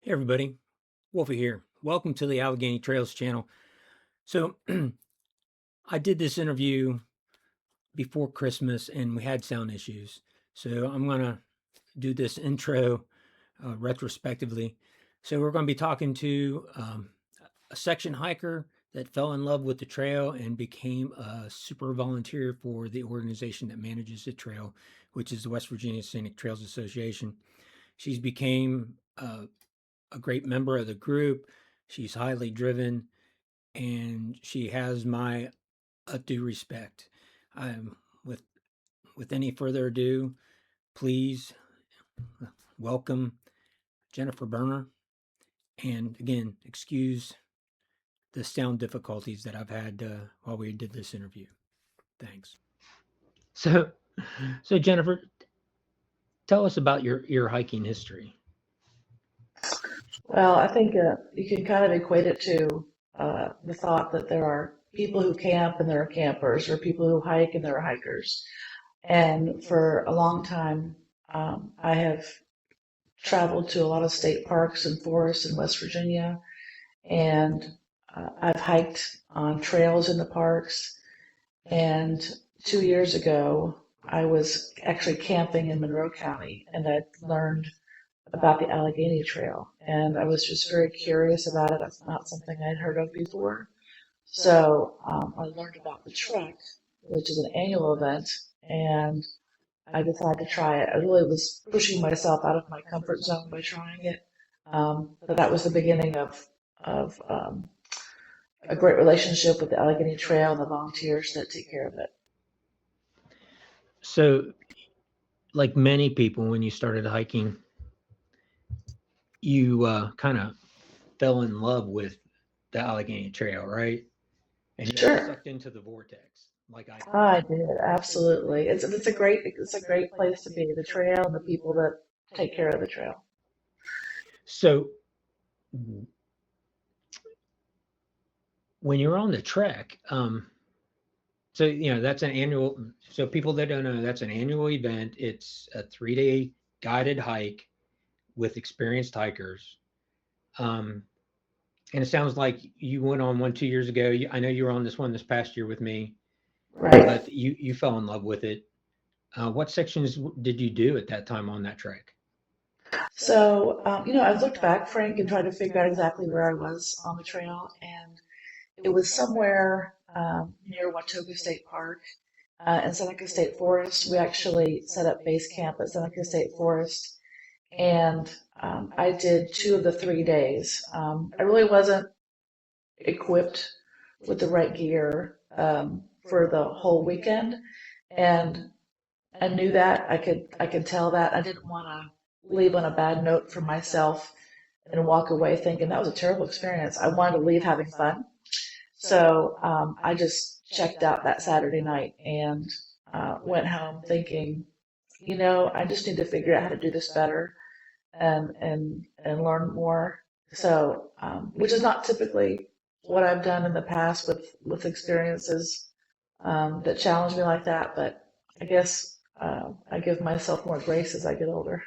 Hey everybody, Wolfie here. Welcome to the Allegheny Trails channel. So I did this interview before Christmas and we had sound issues. So I'm going to do this intro retrospectively. So we're going to be talking to a section hiker that fell in love with the trail and became a super volunteer for the organization that manages the trail, which is the West Virginia Scenic Trails Association. She's became a great member of the group. She's highly driven and she has my due respect. Um, with with any further ado, please welcome Jennifer Bunner. And again, excuse the sound difficulties that I've had while we did this interview. Thanks. So, so Jennifer, tell us about your hiking history. Well, I think you can kind of equate it to the thought that there are people who camp and there are campers, or people who hike and there are hikers. And for a long time, I have traveled to a lot of state parks and forests in West Virginia, and I've hiked on trails in the parks. And 2 years ago, I was actually camping in Monroe County, and I learned about the Allegheny Trail, and I was just very curious about it. It's not something I'd heard of before. So I learned about the trek, which is an annual event, and I decided to try it. I really was pushing myself out of my comfort zone by trying it. But that was the beginning of a great relationship with the Allegheny Trail and the volunteers that take care of it. So, like many people, when you started hiking, you kind of fell in love with the Allegheny Trail, right? And you got Sure. sucked into the vortex, like I did. I did, absolutely. It's a great place to be. The trail and the people that take care of the trail. So when you're on the trek, so that's an annual. So people that don't know, that's an annual event. It's a 3-day guided hike with experienced hikers. Um, and it sounds like you went on one 2 years ago. I know you were on this one this past year with me, Right. but you fell in love with it. What sections did you do at that time on that trek? So, I've looked back, Frank, and tried to figure out exactly where I was on the trail, and it was somewhere near Watauga State Park and Seneca State Forest. We actually set up base camp at Seneca State Forest, and I did 2 of the 3 days. I really wasn't equipped with the right gear for the whole weekend, and I knew that. I could tell that. I didn't want to leave on a bad note for myself and walk away thinking that was a terrible experience. I wanted to leave having fun. So I just checked out that Saturday night and went home thinking, I just need to figure out how to do this better and learn more. So, which is not typically what I've done in the past with experiences that challenge me like that. But I guess I give myself more grace as I get older.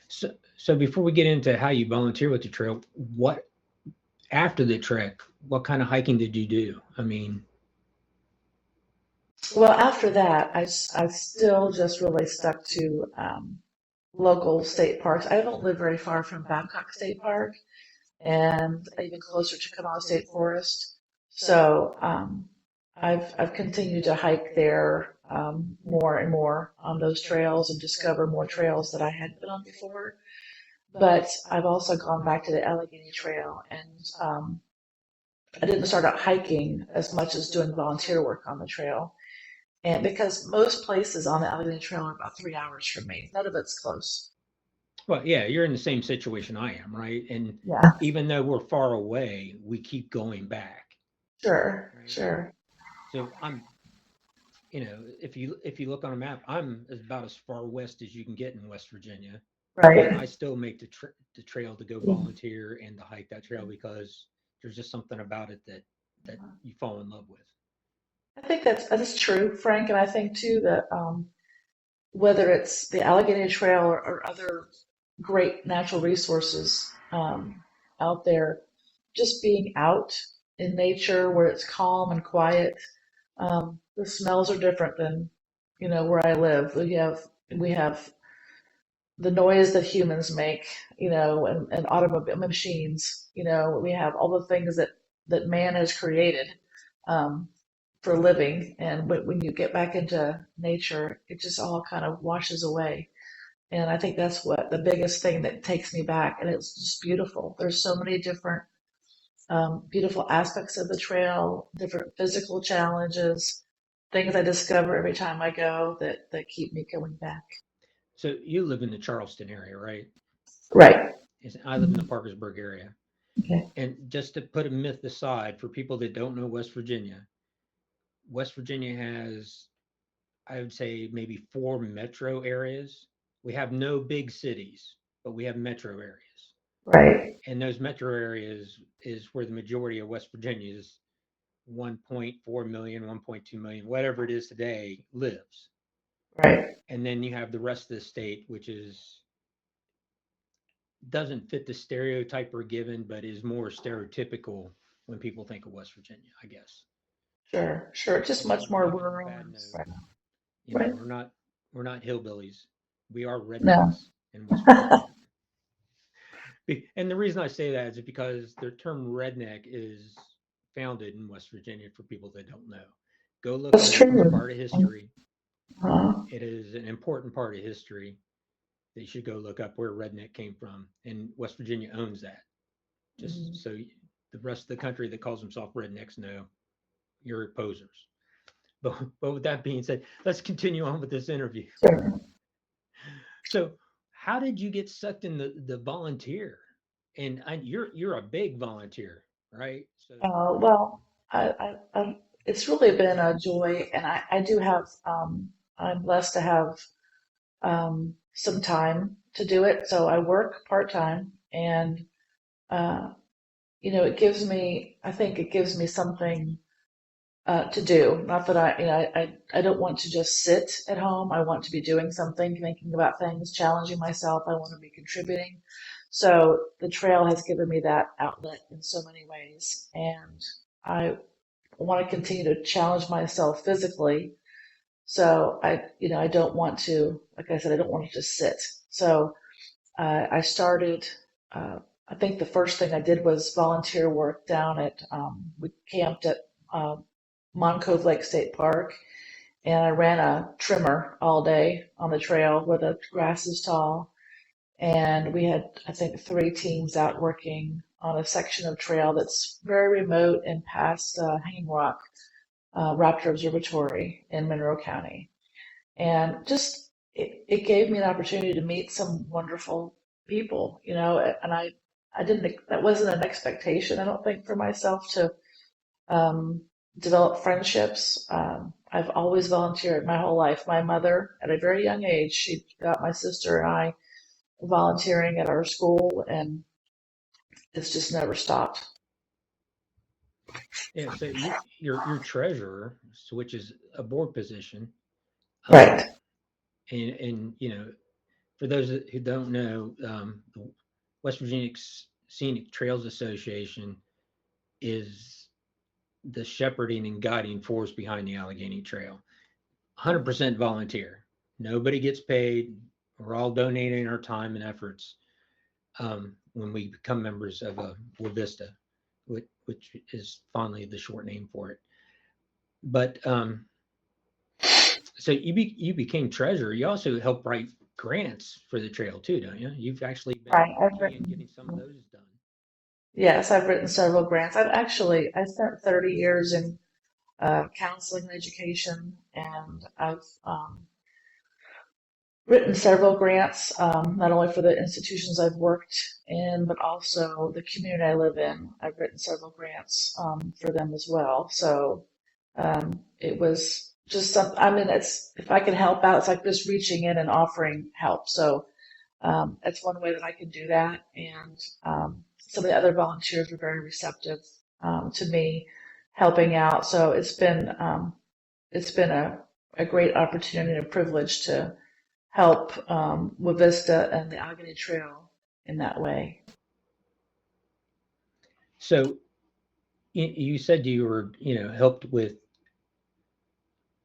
So before we get into how you volunteer with the trail, what after the trek, what kind of hiking did you do? I mean, Well, after that, I still just really stuck to local state parks. I don't live very far from Babcock State Park and even closer to Kanawha State Forest. So I've continued to hike there more and more on those trails and discover more trails that I hadn't been on before. But I've also gone back to the Allegheny Trail, and I didn't start out hiking as much as doing volunteer work on the trail. And because most places on the Allegheny Trail are about 3 hours from me, none of it's close. well, yeah, you're in the same situation I am, right? And Yeah, even though we're far away, we keep going back, sure, right? sure. So if you look on a map, I'm about as far west as you can get in West Virginia, but I Right. still make the trail to go volunteer and to hike that trail because there's just something about it that you fall in love with. I think that's true, Frank, and I think too that whether it's the Allegheny Trail or other great natural resources out there. Just being out in nature where it's calm and quiet. The smells are different than, where I live. We have the noise that humans make, and automobile machines. We have all the things that man has created um, for living. And when you get back into nature, it just all kind of washes away. And I think that's what the biggest thing that takes me back. And it's just beautiful. There's so many different beautiful aspects of the trail, different physical challenges, things I discover every time I go that keep me coming back. So you live in the Charleston area, right? Right. I live in the Mhm. Parkersburg area. Okay. And just to put a myth aside for people that don't know West Virginia has, I would say, maybe four metro areas. We have no big cities, but we have metro areas. Right. And those metro areas is where the majority of West Virginia's 1.4 million, 1.2 million, whatever it is today, lives. Right. And then you have the rest of the state, which is doesn't fit the stereotype we're given, but is more stereotypical when people think of West Virginia, I guess. Sure. Sure. Just And much on a more even rural bad and note, spread. you know, Right. we're not hillbillies. We are No. rednecks in West Virginia. And the reason I say that is because the term redneck is founded in West Virginia for people that don't know. Go look That's it up. It's true. part of history. Uh, It is an important part of history that you should go look up where redneck came from. And West Virginia owns that. Just mhm. so the rest of the country that calls themselves rednecks know you're posers. But with that being said, let's continue on with this interview. Sure. So, how did you get sucked in the volunteer? And you're a big volunteer, right? So, Well, it's really been a joy, and I do have. I'm blessed to have some time to do it. So I work part time, and uh, it gives me. I think it gives me something to do. Not that I don't want to just sit at home. I want to be doing something, thinking about things, challenging myself. I want to be contributing. So the trail has given me that outlet in so many ways, and I want to continue to challenge myself physically. So I don't want to, like I said, I don't want to just sit. So I started. Uh, I think the first thing I did was volunteer work down at. We camped at uh, Moncove Lake State Park, and I ran a trimmer all day on the trail where the grass is tall. And we had, I think, three teams out working on a section of trail that's very remote and past Hanging Rock Raptor Observatory in Monroe County. And just it gave me an opportunity to meet some wonderful people, and I didn't, that wasn't an expectation, I don't think, for myself to um, develop friendships. I've always volunteered my whole life. My mother, at a very young age, she got my sister and I volunteering at our school, and it's just never stopped. yeah, so you're treasurer, which is a board position. Um, Right. and for those who don't know, the West Virginia Scenic Trails Association is the shepherding and guiding force behind the Allegheny Trail. 100% volunteer. Nobody gets paid. We're all donating our time and efforts when we become members of a La Vista, which is fondly the short name for it. But so you became treasurer. You also help write grants for the trail too, don't you? You've actually been Right. I've key in written. getting some of those done. Yes, I've written several grants. I spent 30 years in counseling and education, and I've written several grants, not only for the institutions I've worked in, but also the community I live in. I've written several grants for them as well. So it was just something. I mean, it's if I can help out, it's like just reaching in and offering help. So that's one way that I can do that. And some of the other volunteers were very receptive to me helping out. So it's been a great opportunity and a privilege help with Vista and the Allegheny Trail in that way. So you said you were, helped with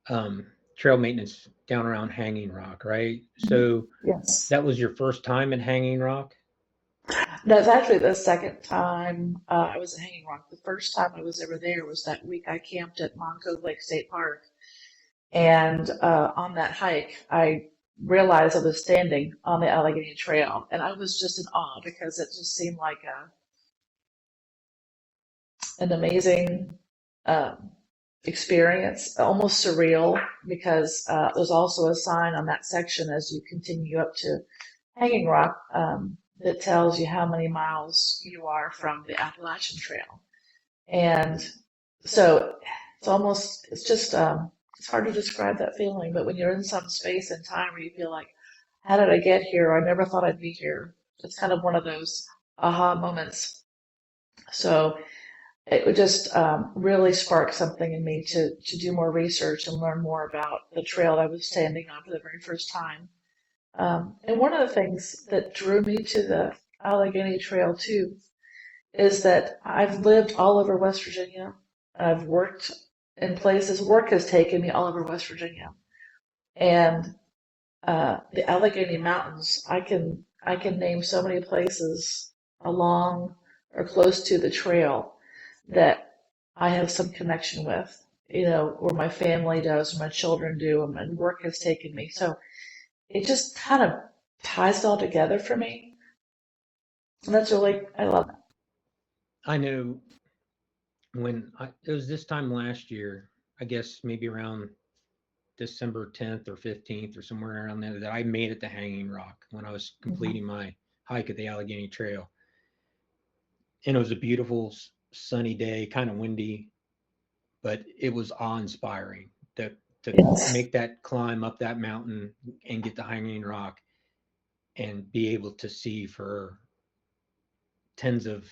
um, trail maintenance down around Hanging Rock, right? So Yes. that was your first time at Hanging Rock? That's actually the second time I was at Hanging Rock. The first time I was ever there was that week I camped at Moncove Lake State Park. And on that hike, I realized I was standing on the Allegheny Trail, and I was just in awe because it just seemed like an amazing um, experience, almost surreal, because there's also a sign on that section as you continue up to Hanging Rock that tells you how many miles you are from the Appalachian Trail. And so it's just, it's hard to describe that feeling, but when you're in some space and time where you feel like, how did I get here? I never thought I'd be here. It's kind of one of those aha moments. So it would just really spark something in me to do more research and learn more about the trail I was standing on for the very first time. And one of the things that drew me to the Allegheny Trail too is that I've lived all over West Virginia. I've worked in places. Work has taken me all over West Virginia, and the Allegheny Mountains. I can name so many places along or close to the trail that I have some connection with. You know, where my family does, my children do, and work has taken me. So it just kind of ties it all together for me, and that's really I love it. I know it was this time last year, I guess maybe around December 10th or 15th or somewhere around there, that I made it to Hanging Rock when I was completing Mhm. my hike at the Allegheny Trail. And it was a beautiful sunny day, kind of windy, but it was awe-inspiring to Yes. make that climb up that mountain and get to Hanging Rock and be able to see for tens of,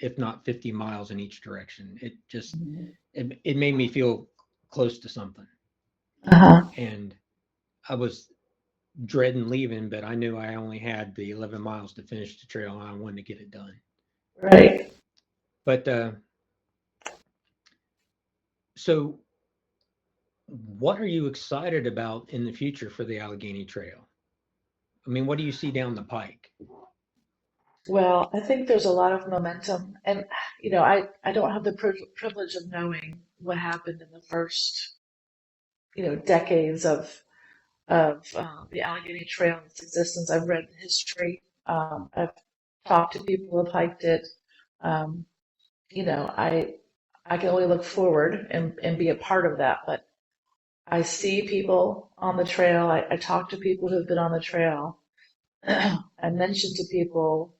if not 50 miles in each direction. It made me feel close to something. Uh-huh. And I was dreading leaving, but I knew I only had the 11 miles to finish the trail, and I wanted to get it done. Right. But so, what are you excited about in the future for the Allegheny Trail? I mean, what do you see down the pike? Well, I think there's a lot of momentum, and I don't have the privilege of knowing what happened in the first decades of the Allegheny Trail and its existence. I've read history. I've talked to people who have hiked it. Um, I can only look forward and be a part of that, but I see people on the trail. I talk to people who've been on the trail. I mention to people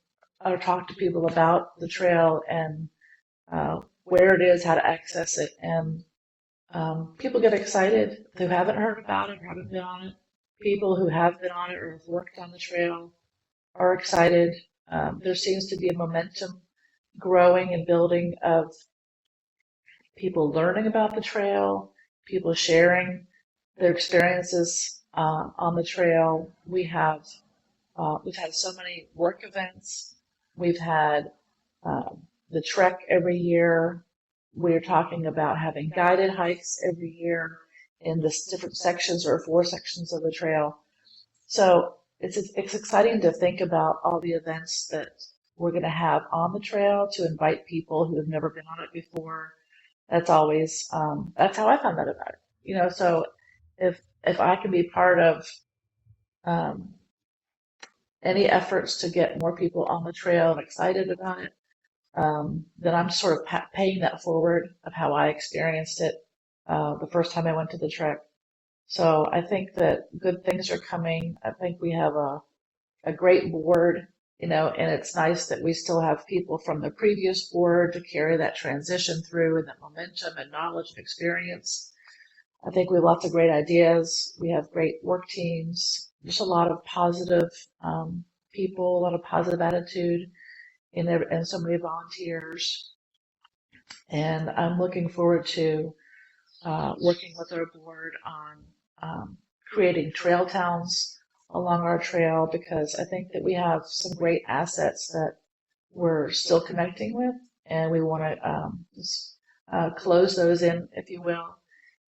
or talk to people about the trail and where it is, how to access it, and people get excited who haven't heard about it or haven't been on it. People who have been on it or have worked on the trail are excited. There seems to be a momentum growing and building of people learning about the trail, people sharing their experiences on the trail. We've had so many work events. We've had the trek every year. We're talking about having guided hikes every year in the different sections or four sections of the trail. So it's exciting to think about all the events that we're going to have on the trail to invite people who have never been on it before. That's how I found out about it. So if I can be part of um, any efforts to get more people on the trail and excited about it, then I'm sort of paying that forward of how I experienced it the first time I went to the trek. So I think that good things are coming. I think we have a great board, and it's nice that we still have people from the previous board to carry that transition through and that momentum and knowledge and experience. I think we have lots of great ideas. We have great work teams. Just a lot of positive people, a lot of positive attitude, and so many volunteers. And I'm looking forward to working with our board on creating trail towns along our trail because I think that we have some great assets that we're still connecting with, and we want to close those in, if you will.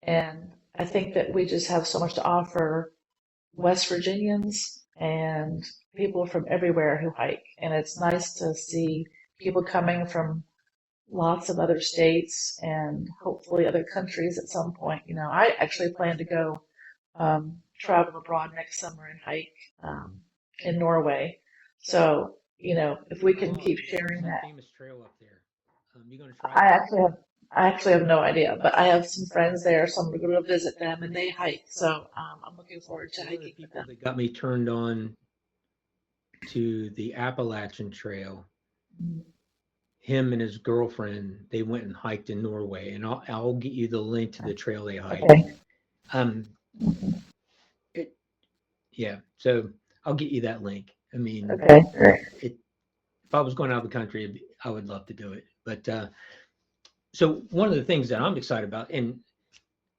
And I think that we just have so much to offer West Virginians and people from everywhere who hike. And it's nice to see people coming from lots of other states and hopefully other countries at some point. I actually plan to go travel abroad next summer and hike in Norway. So, if we can Oh, keep what's sharing that that. famous trail up there? You going to try I that? actually have I actually have no idea, but I have some friends there, so I'm going to go visit them, and they hike. So I'm looking forward to One of the hiking with people them. that got me turned on to the Appalachian Trail, Mhm. him and his girlfriend, they went and hiked in Norway, and I'll get you the link to the trail they hike. Okay. Um, it yeah, so I'll get you that link. I mean, Okay. it if I was going out of the country, I would love to do it. But so one of the things that I'm excited about, and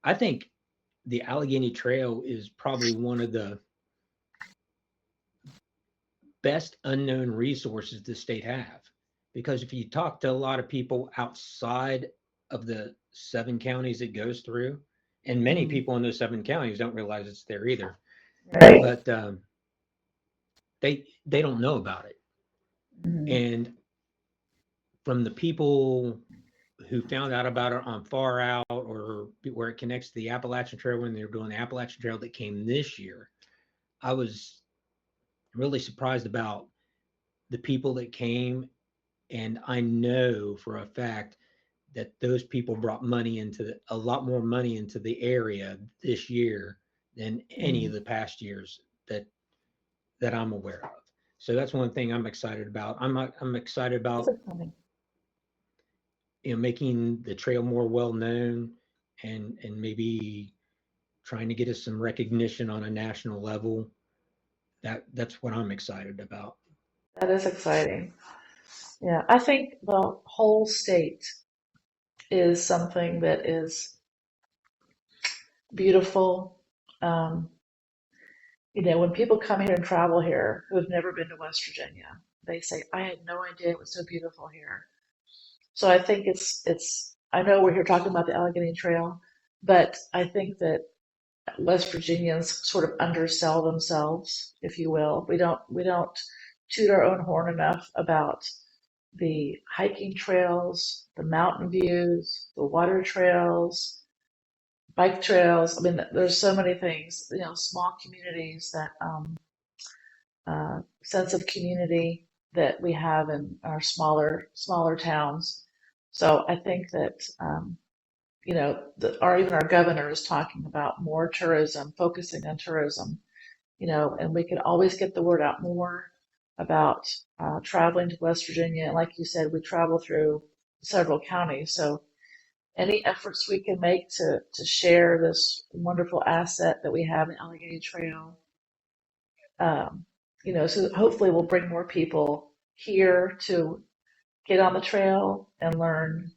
I think the Allegheny Trail is probably one of the best unknown resources the state have. Because if you talk to a lot of people outside of the 7 counties it goes through, and many Mhm. people in those 7 counties don't realize it's there either, Right. but they don't know about it. Mhm. And from the people who found out about it on Farout or where it connects to the Appalachian Trail when they were doing the Appalachian Trail that came this year, I was really surprised about the people that came. And I know for a fact that those people brought money a lot more money into the area this year than any of Mhm. the past years that I'm aware of. So that's one thing I'm excited about. I'm excited That's about exciting. making the trail more well known and maybe trying to get us some recognition on a national level. That's what I'm excited about. That is exciting. Yeah, I think the whole state is something that is beautiful. Um, when people come here and travel here who have never been to West Virginia, they say, "I had no idea it was so beautiful here." So I think it's. I know we're here talking about the Allegheny Trail, but I think that West Virginians sort of undersell themselves, if you will. We don't toot our own horn enough about the hiking trails, the mountain views, the water trails, bike trails. I mean, there's so many things. Small communities that sense of community that we have in our smaller towns. So I think that even our governor is talking about more tourism, focusing on tourism. And we can always get the word out more about traveling to West Virginia. And like you said, we travel through several counties, so any efforts we can make to share this wonderful asset that we have in Allegheny Trail, um, so hopefully we'll bring more people here to get on the trail and learn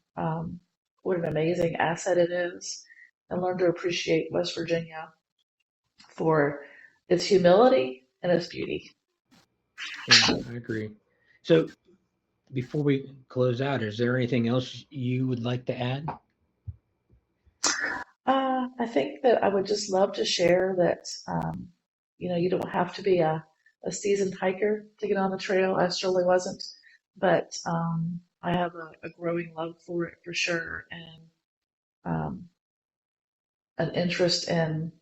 what an amazing asset it is and learn to appreciate West Virginia for its humility and its beauty. Yeah, I agree. So before we close out, is there anything else you would like to add? I think that I would just love to share that, you don't have to be a seasoned hiker to get on the trail. I certainly wasn't, but I have a growing love for it for sure, and um, an interest in,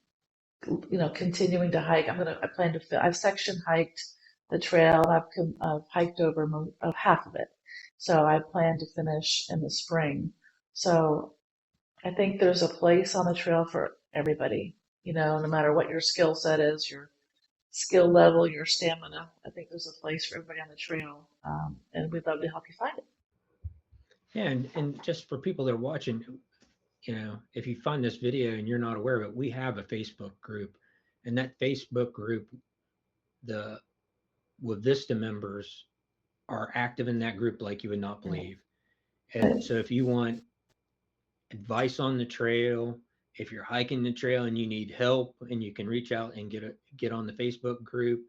continuing to hike. I plan to, I've section hiked the trail. I've hiked over half of it. So I plan to finish in the spring. So I think there's a place on the trail for everybody, no matter what your skill set is, your skill level, your stamina. I think there's a place for everybody on the trail, and we'd love to help you find it. Yeah, and just for people that are watching, if you find this video and you're not aware of it, we have a Facebook group, and that Facebook group, the Vista members are active in that group like you would not Right. believe. And so if you want advice on the trail, if you're hiking the trail and you need help and you can reach out and get on the Facebook group,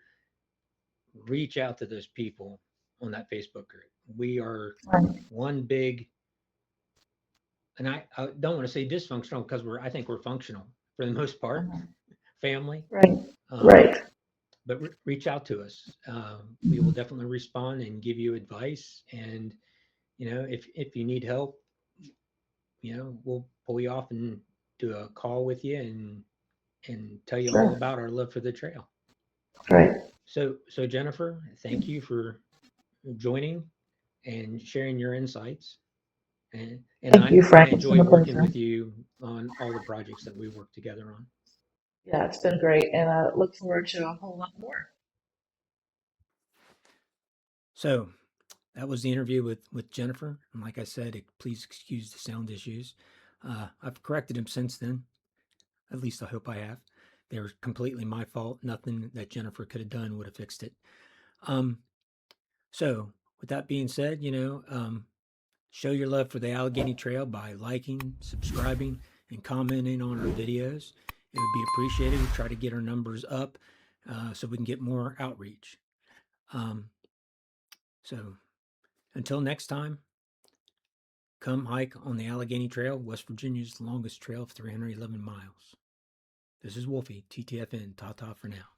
reach out to those people on that Facebook group. We are Right. one big, and I don't want to say dysfunctional because I think we're functional for the most part, Uh-huh. family. Right. Um, Right. but reach out to us. We will definitely respond and give you advice. And if you need help, we'll pull you off and do a call with you and tell you all Sure. about our love for the trail. Right. So Jennifer, thank you for joining and sharing your insights. And Thank you, I Frank. It's been enjoy a working pleasure. with you on all the projects that we work together on. Yeah, it's been great, and I look forward to a whole lot more. So that was the interview with Jennifer. And like I said, please excuse the sound issues. I've corrected them since then. At least I hope I have. They were completely my fault. Nothing that Jennifer could have done would have fixed it. Um, so with that being said, show your love for the Allegheny Trail by liking, subscribing, and commenting on our videos. It would be appreciated. We try to get our numbers up so we can get more outreach. Um, so until next time, come hike on the Allegheny Trail, West Virginia's longest trail of 311 miles. This is Wolfie, TTFN. Ta ta for now.